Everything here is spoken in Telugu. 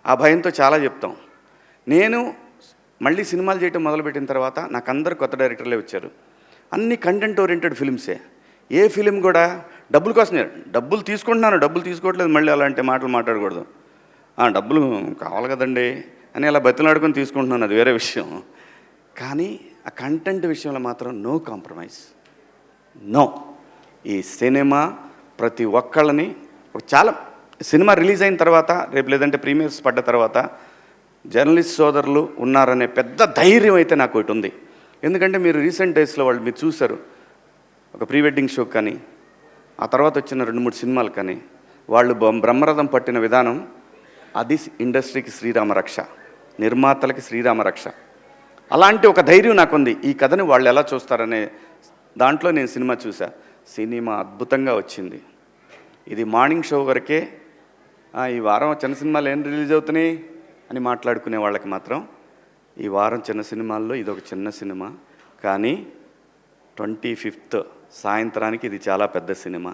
ఆ భయంతో చాలా చెప్తాం. నేను మళ్ళీ సినిమాలు చేయటం మొదలుపెట్టిన తర్వాత నాకు అందరు కొత్త డైరెక్టర్లే వచ్చారు. అన్ని కంటెంట్ ఓరియంటెడ్ ఫిల్మ్సే. ఏ ఫిలిం కూడా డబ్బుల కోసమే. డబ్బులు తీసుకుంటున్నాను, డబ్బులు తీసుకోవట్లేదు, మళ్ళీ అలాంటి మాటలు మాట్లాడకూడదు. డబ్బులు కావాలి కదండి అని అలా బతిలాడుకొని తీసుకుంటున్నాను, అది వేరే విషయం. కానీ ఆ కంటెంట్ విషయంలో మాత్రం నో కాంప్రమైజ్, నో. ఈ సినిమా ప్రతి ఒక్కళ్ళని చాలా సినిమా రిలీజ్ అయిన తర్వాత, రేపు లేదంటే ప్రీమియర్స్ పడ్డ తర్వాత జర్నలిస్ట్ సోదరులు ఉన్నారనే పెద్ద ధైర్యం అయితే నాకు ఒకటి ఉంది. ఎందుకంటే మీరు రీసెంట్ డేస్లో వాళ్ళు మీరు చూశారు, ఒక ప్రీ వెడ్డింగ్ షో కానీ ఆ తర్వాత వచ్చిన 2-3 సినిమాలు కానీ వాళ్ళు బ్రహ్మరథం పట్టిన విధానం, అది ఇండస్ట్రీకి శ్రీరామరక్ష, నిర్మాతలకి శ్రీరామరక్ష. అలాంటి ఒక ధైర్యం నాకుంది. ఈ కథని వాళ్ళు ఎలా చూస్తారనే దాంట్లో నేను సినిమా చూసా. సినిమా అద్భుతంగా వచ్చింది. ఇది మార్నింగ్ షో వరకే ఈ వారం చిన్న సినిమాలు ఏం రిలీజ్ అవుతున్నాయి అని మాట్లాడుకునే వాళ్ళకి మాత్రం ఈ వారం చిన్న సినిమాల్లో ఇదొక చిన్న సినిమా. కానీ 25th సాయంత్రానికి ఇది చాలా పెద్ద సినిమా.